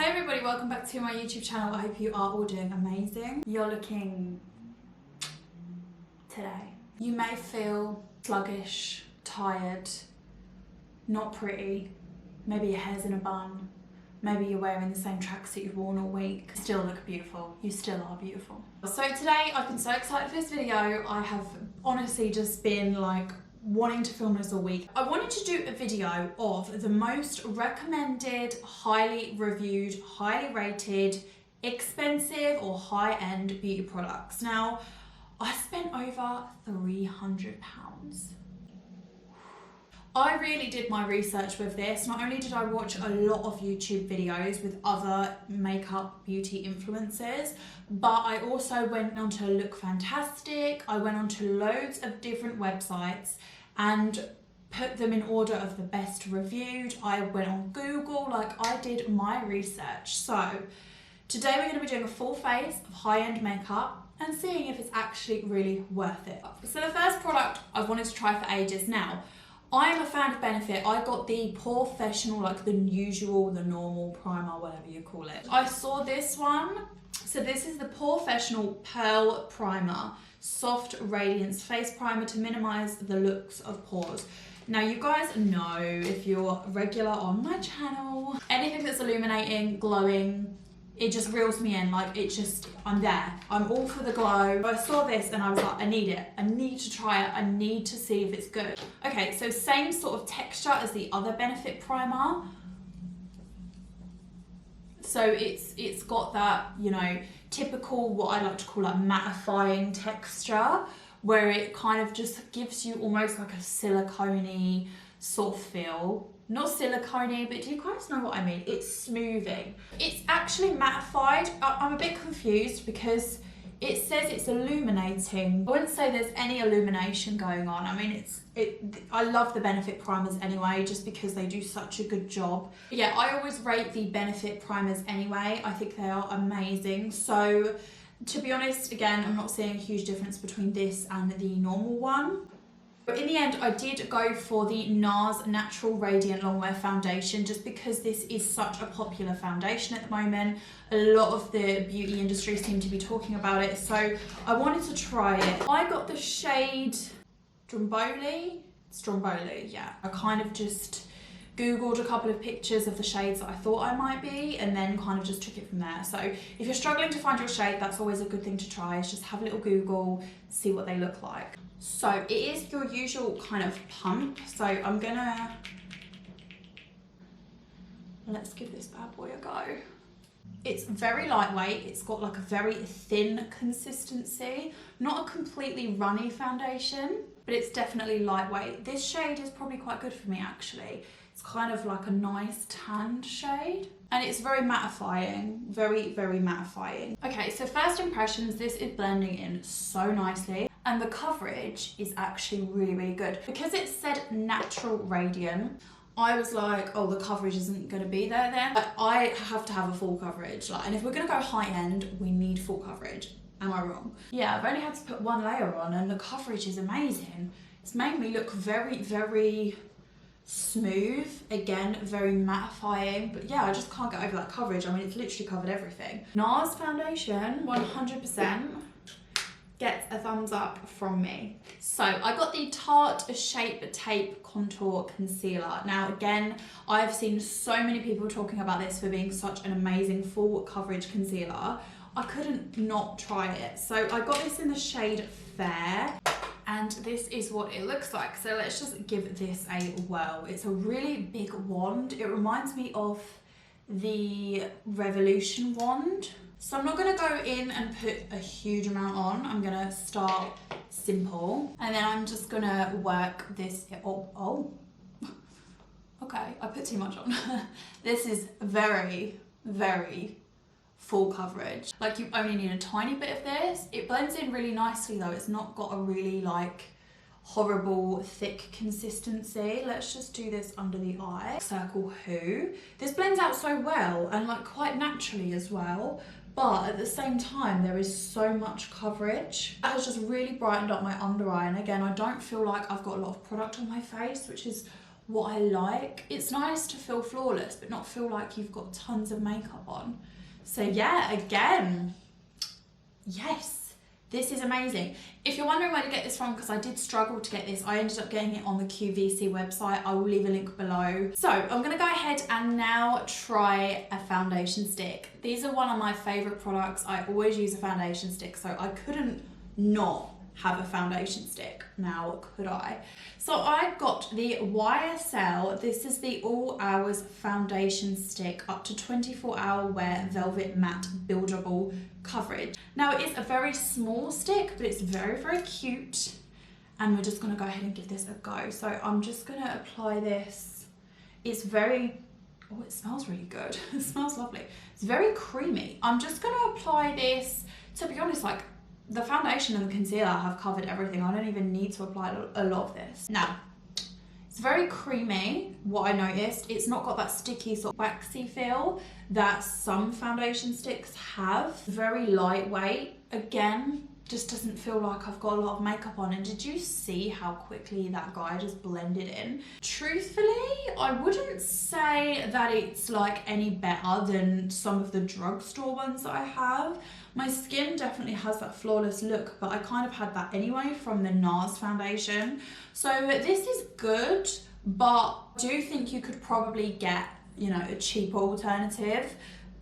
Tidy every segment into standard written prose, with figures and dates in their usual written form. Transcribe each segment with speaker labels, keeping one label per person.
Speaker 1: Hey everybody, welcome back to my YouTube channel. I hope you are all doing amazing. You're looking today. You may feel sluggish, tired, not pretty, maybe your hair's in a bun, maybe you're wearing the same tracksuit you've worn all week. You still look beautiful. You still are beautiful. So today I've been so excited for this video. I have honestly just been like wanting to film this all week. I wanted to do a video of the most recommended, highly reviewed, highly rated, expensive or high-end beauty products. Now, I spent over £300. I really did my research with this. Not only did I watch a lot of YouTube videos with other makeup beauty influencers, but I also went on to Look Fantastic. I went on to loads of different websites and put them in order of the best reviewed. I went on Google, like I did my research. So today we're going to be doing a full face of high-end makeup and seeing if it's actually really worth it. So the first product I've wanted to try for ages now. I am a fan of Benefit. I got the POREfessional, like the usual, the normal primer, whatever you call it. I saw this one. So this is the POREfessional Pearl Primer. Soft Radiance Face Primer to minimise the looks of pores. Now you guys know, if you're regular on my channel, anything that's illuminating, glowing, it just reels me in. Like it just, I'm there. I'm all for the glow. I saw this and I was like, I need it. I need to try it. I need to see if it's good. Okay, so same sort of texture as the other Benefit primer. So it's got that, you know, typical, what I like to call like mattifying texture, where it kind of just gives you almost like a silicone-y sort of feel. Not silicone-y, but do you guys know what I mean? It's smoothing. It's actually mattified. I'm a bit confused because it says it's illuminating. I wouldn't say there's any illumination going on. I mean, I love the Benefit primers anyway, just because they do such a good job. But yeah, I always rate the Benefit primers anyway. I think they are amazing. So to be honest, again, I'm not seeing a huge difference between this and the normal one. But in the end, I did go for the Nars Natural Radiant Longwear Foundation, just because this is such a popular foundation at the moment. A lot of the beauty industry seem to be talking about it, so I wanted to try it. I got the shade Stromboli, yeah. I kind of just Googled a couple of pictures of the shades that I thought I might be, and then kind of just took it from there. So if you're struggling to find your shade, that's always a good thing to try, is just have a little Google, see what they look like. So it is your usual kind of pump. So I'm gonna, let's give this bad boy a go. It's very lightweight. It's got like a very thin consistency, not a completely runny foundation, but it's definitely lightweight. This shade is probably quite good for me actually. It's kind of like a nice tanned shade. And it's very mattifying, very, very mattifying. Okay, so first impressions, this is blending in so nicely. And the coverage is actually really, really good. Because it said natural radiant, I was like, oh, the coverage isn't gonna be there then. But I have to have a full coverage. Like, and if we're gonna go high end, we need full coverage. Am I wrong? Yeah, I've only had to put one layer on and the coverage is amazing. It's made me look very, very smooth. Again, very mattifying. But yeah, I just can't get over that coverage. I mean, it's literally covered everything. Nars foundation, 100%. Gets a thumbs up from me. So I got the Tarte Shape Tape Contour Concealer. Now again, I've seen so many people talking about this for being such an amazing full coverage concealer. I couldn't not try it. So I got this in the shade Fair, and this is what it looks like. So let's just give this a whirl. It's a really big wand. It reminds me of the Revolution wand. So I'm not going to go in and put a huge amount on. I'm going to start simple. And then I'm just going to work this. Oh. Okay, I put too much on. This is very, very full coverage. Like you only need a tiny bit of this. It blends in really nicely though. It's not got a really like horrible thick consistency. Let's just do this under the eye. Circle Who. This blends out so well and like quite naturally as well. But at the same time, there is so much coverage. That has just really brightened up my under eye. And again, I don't feel like I've got a lot of product on my face, which is what I like. It's nice to feel flawless, but not feel like you've got tons of makeup on. So yeah, again, yes, this is amazing. If you're wondering where to get this from, because I did struggle to get this, I ended up getting it on the QVC website. I will leave a link below. So I'm gonna go ahead and now try a foundation stick. These are one of my favorite products. I always use a foundation stick, so I couldn't not have a foundation stick, now could I? So I got the YSL, this is the All Hours Foundation Stick, up to 24-hour wear velvet matte buildable coverage. Now it is a very small stick, but it's very, very cute. And we're just gonna go ahead and give this a go. So I'm just gonna apply this. It's very, oh, it smells really good. It smells lovely. It's very creamy. I'm just gonna apply this, to be honest, like, the foundation and the concealer have covered everything. I don't even need to apply a lot of this. Now, it's very creamy, what I noticed. It's not got that sticky sort of waxy feel that some foundation sticks have. Very lightweight. Again, just doesn't feel like I've got a lot of makeup on. And did you see how quickly that guy just blended in? Truthfully, I wouldn't say that it's like any better than some of the drugstore ones that I have. My skin definitely has that flawless look, but I kind of had that anyway from the Nars foundation. So this is good, but I do think you could probably get, you know, a cheaper alternative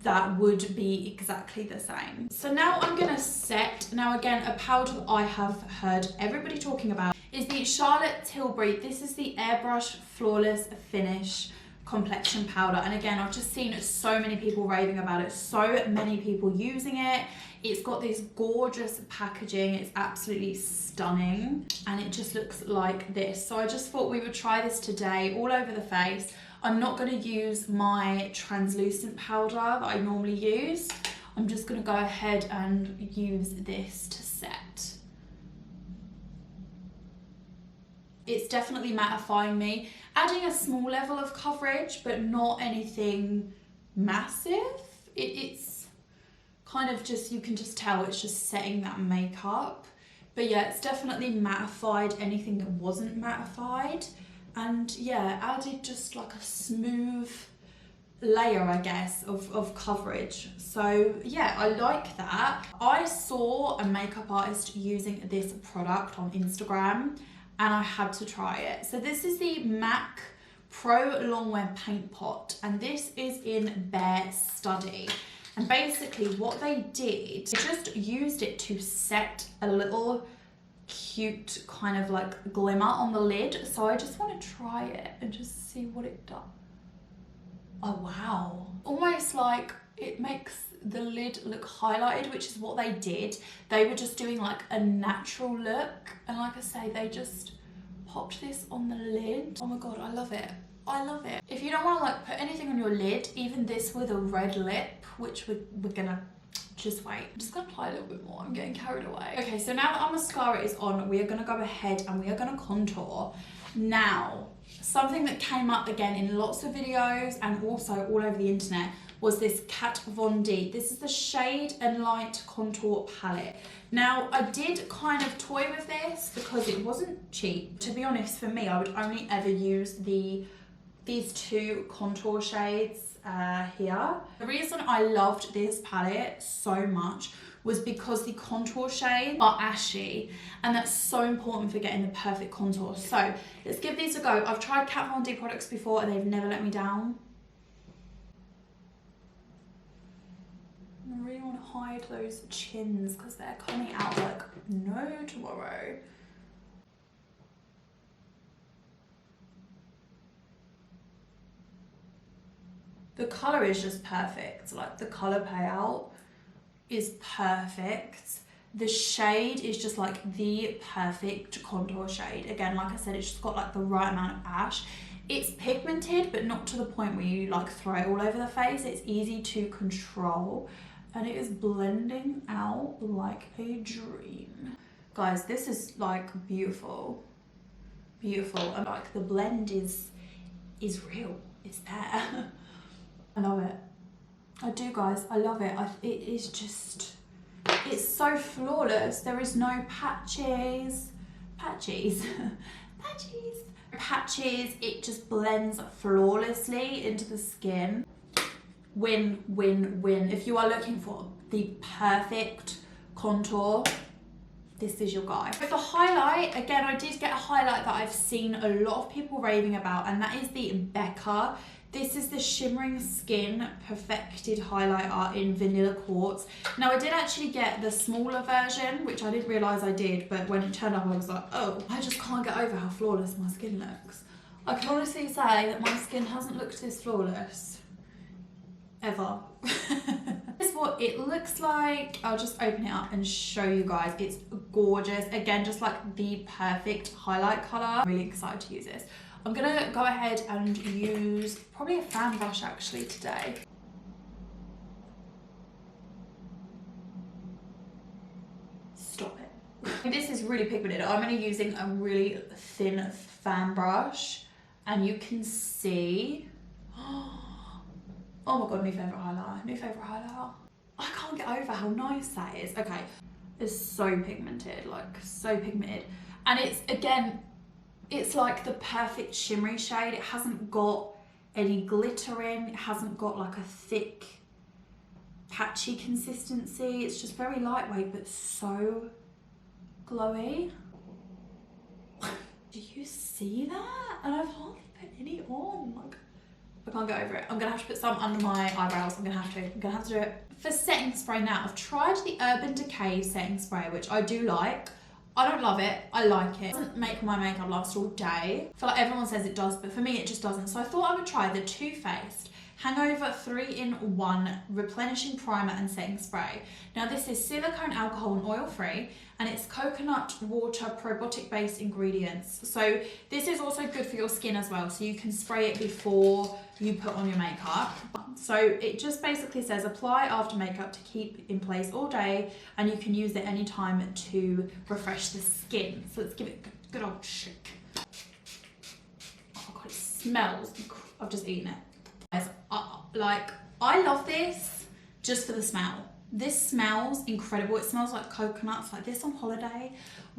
Speaker 1: that would be exactly the same. So now I'm gonna set, now again, a powder that I have heard everybody talking about is the Charlotte Tilbury. This is the Airbrush Flawless Finish complexion powder, and again, I've just seen so many people raving about it, so many people using it. It's got this gorgeous packaging, it's absolutely stunning, and it just looks like this. So I just thought we would try this today all over the face. I'm not going to use my translucent powder that I normally use. I'm just going to go ahead and use this to set. It's definitely mattifying me, adding a small level of coverage, but not anything massive. It's kind of just, you can just tell it's just setting that makeup. But yeah, it's definitely mattified anything that wasn't mattified. And yeah, added just like a smooth layer, I guess, of coverage. So yeah, I like that. I saw a makeup artist using this product on Instagram and I had to try it. So this is the MAC Pro Longwear Paint Pot, and this is in Bare Study. And basically what they did, they just used it to set a little cute kind of like glimmer on the lid. So I just want to try it and just see what it does. Oh wow, almost like it makes the lid look highlighted, which is what they did. They were just doing like a natural look, and like I say, they just popped this on the lid. Oh my god, I love it. I love it. If you don't want to like put anything on your lid, even this with a red lip, which we're gonna just wait. I'm just gonna apply a little bit more. I'm getting carried away. Okay, so now that our mascara is on, we are gonna go ahead and we are gonna contour. Now, something that came up again in lots of videos and also all over the internet was this Kat Von D. This is the Shade and Light Contour Palette. Now, I did kind of toy with this because it wasn't cheap. To be honest, for me, I would only ever use these two contour shades here. The reason I loved this palette so much was because the contour shades are ashy, and that's so important for getting the perfect contour. So let's give these a go. I've tried Kat Von D products before and they've never let me down. I really want to hide those chins because they're coming out like no tomorrow. The colour is just perfect, like the colour payout is perfect. The shade is just like the perfect contour shade. Again, like I said, it's just got like the right amount of ash. It's pigmented, but not to the point where you like throw it all over the face. It's easy to control and it is blending out like a dream. Guys, this is like beautiful, beautiful. And like the blend is real, it's there. I love it. I do, guys. I love it. It is just, it's so flawless. There is no patches. Patches. Patches. patches, it just blends flawlessly into the skin. Win, win, win. If you are looking for the perfect contour, this is your guy. For highlight, again, I did get a highlight that I've seen a lot of people raving about, and that is the Becca. This is the Shimmering Skin Perfected Highlighter in Vanilla Quartz. Now, I did actually get the smaller version, which I didn't realise I did, but when it turned up, I was like, oh, I just can't get over how flawless my skin looks. I can honestly say that my skin hasn't looked this flawless ever. This is what it looks like. I'll just open it up and show you guys. It's gorgeous. Again, just like the perfect highlight colour. I'm really excited to use this. I'm gonna go ahead and use probably a fan brush actually today. Stop it. This is really pigmented. I'm only using a really thin fan brush, and you can see, oh my god, new favourite highlighter, new favourite highlighter. I can't get over how nice that is. Okay, it's so pigmented, like so pigmented. And it's, again, it's like the perfect shimmery shade. It hasn't got any glitter in, it hasn't got like a thick, patchy consistency. It's just very lightweight, but so glowy. Do you see that? And I've hardly put any on. Like, I can't get over it. I'm gonna have to put some under my eyebrows. I'm gonna have to do it. For setting spray now, I've tried the Urban Decay setting spray, which I do like. I don't love it, I like it. It doesn't make my makeup last all day. I feel like everyone says it does, but for me it just doesn't. So I thought I would try the Too Faced Hangover 3-in-1 Replenishing Primer and Setting Spray. Now this is silicone, alcohol and oil free, and it's coconut water probiotic based ingredients. So this is also good for your skin as well, so you can spray it before you put on your makeup. So it just basically says apply after makeup to keep in place all day, and you can use it anytime to refresh the skin. So let's give it a good old shake. Oh god, it smells. I've just eaten it. Guys, I love this just for the smell. This smells incredible. It smells like coconuts. Like this on holiday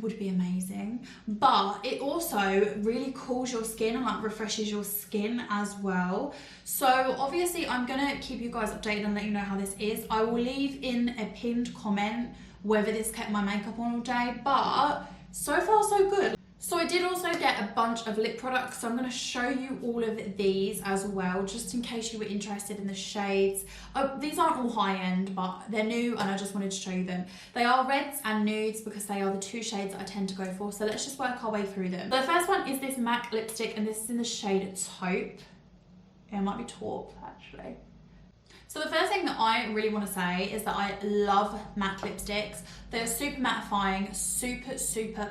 Speaker 1: would be amazing. But it also really cools your skin and like refreshes your skin as well. So obviously I'm gonna keep you guys updated and let you know how this is. I will leave in a pinned comment whether this kept my makeup on all day, but so far so good. So I did also get a bunch of lip products, so I'm going to show you all of these as well, just in case you were interested in the shades. These aren't all high-end, but they're new and I just wanted to show you them. They are reds and nudes because they are the two shades that I tend to go for, so let's just work our way through them. So the first one is this MAC lipstick, and this is in the shade Taupe. It might be taupe actually. So the first thing that I really want to say is that I love matte lipsticks. They're super mattifying, super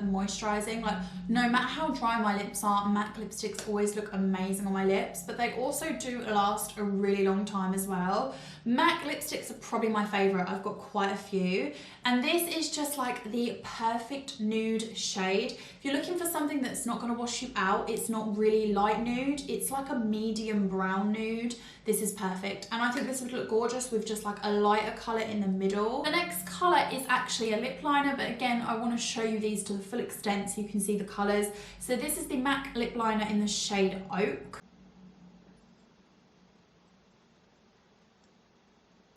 Speaker 1: moisturizing. Like, no matter how dry my lips are, matte lipsticks always look amazing on my lips, but they also do last a really long time as well. Matte lipsticks are probably my favorite. I've got quite a few, and this is just like the perfect nude shade. If you're looking for something that's not going to wash you out, it's not really light nude, it's like a medium brown nude, this is perfect. And I think this would look gorgeous with just like a lighter color in the middle. The next color is actually a lip liner, but again, I want to show you these to the full extent so you can see the colors. So this is the MAC lip liner in the shade Oak.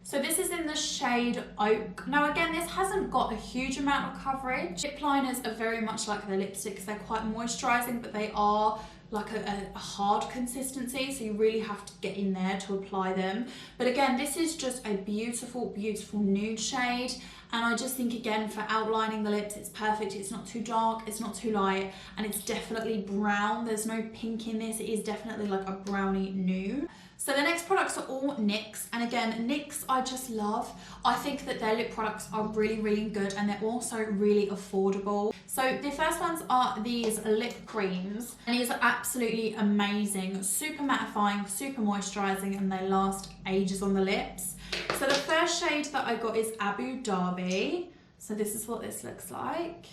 Speaker 1: So this is in the shade Oak. Now again, this hasn't got a huge amount of coverage. Lip liners are very much like their lipsticks. They're quite moisturizing, but they are like a hard consistency, so you really have to get in there to apply them. But again, this is just a beautiful nude shade, and I just think, again, for outlining the lips, it's perfect. It's not too dark, it's not too light, and it's definitely brown. There's no pink in this. It is definitely like a brownie nude. So the next products are all NYX, and again, NYX I just love. I think that their lip products are really good, and they're also really affordable. So the first ones are these lip creams, and these are absolutely amazing, super mattifying, super moisturizing, and they last ages on the lips. So the first shade that I got is Abu Dhabi. So this is what this looks like.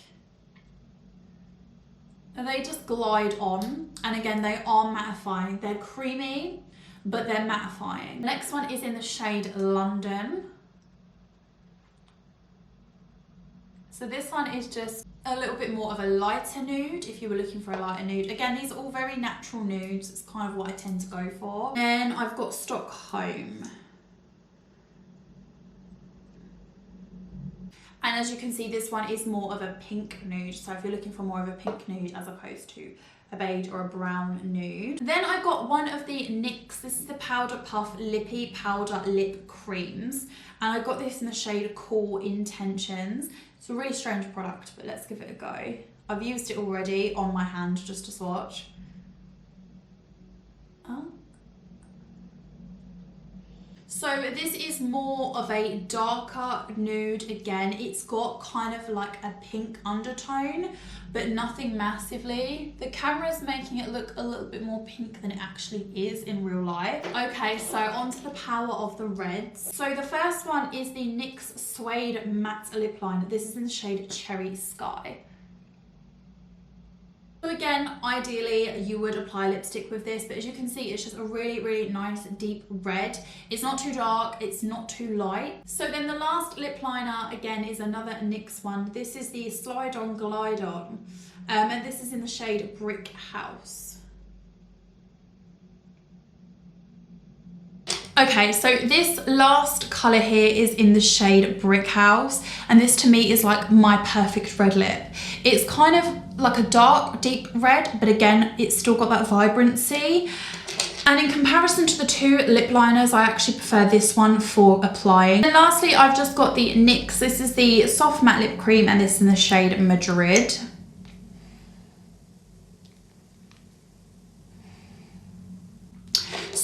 Speaker 1: And they just glide on, and again, they are mattifying. They're creamy, but they're mattifying. The next one is in the shade London. So this one is just a little bit more of a lighter nude if you were looking for a lighter nude. Again, these are all very natural nudes. It's kind of what I tend to go for. Then I've got Stockholm. And as you can see, this one is more of a pink nude. So if you're looking for more of a pink nude as opposed to a beige or a brown nude. Then I got one of the NYX. This is the Powder Puff Lippy Powder Lip Creams. And I got this in the shade Cool Intentions. It's a really strange product, but let's give it a go. I've used it already on my hand just to swatch. Oh. So this is more of a darker nude. Again, it's got kind of like a pink undertone, but nothing massively. The camera's making it look a little bit more pink than it actually is in real life. Okay, so onto the power of the reds. So the first one is the NYX Suede Matte Lip Liner. This is in the shade Cherry Sky. So again, ideally you would apply lipstick with this, but as you can see, it's just a really, really nice deep red. It's not too dark, it's not too light. So then the last lip liner, again, is another NYX one. This is the Slide On Glide On, and this is in the shade Brick House. Okay, so this last colour here is in the shade Brick House, and this to me is like my perfect red lip. It's kind of like a dark, deep red, but again, it's still got that vibrancy. And in comparison to the two lip liners, I actually prefer this one for applying. And lastly, I've just got the NYX. This is the Soft Matte Lip Cream, and this is in the shade Madrid.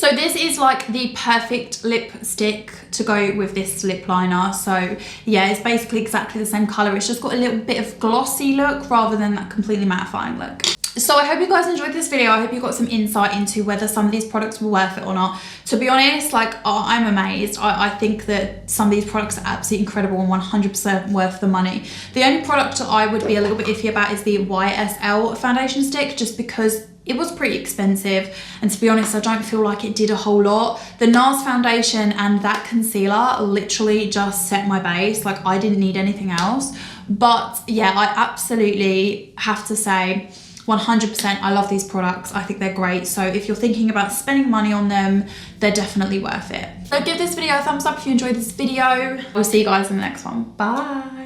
Speaker 1: So this is like the perfect lipstick to go with this lip liner. So yeah, it's basically exactly the same color. It's just got a little bit of glossy look rather than that completely mattifying look. So I hope you guys enjoyed this video. I hope you got some insight into whether some of these products were worth it or not. To be honest, like, I'm amazed. I think that some of these products are absolutely incredible and 100% worth the money. The only product I would be a little bit iffy about is the YSL foundation stick, just because it was pretty expensive, and to be honest, I don't feel like it did a whole lot. The Nars foundation and that concealer literally just set my base. Like, I didn't need anything else. But yeah, I absolutely have to say 100% I love these products. I think they're great. So if you're thinking about spending money on them, they're definitely worth it. So give this video a thumbs up if you enjoyed this video. We'll see you guys in the next one. Bye.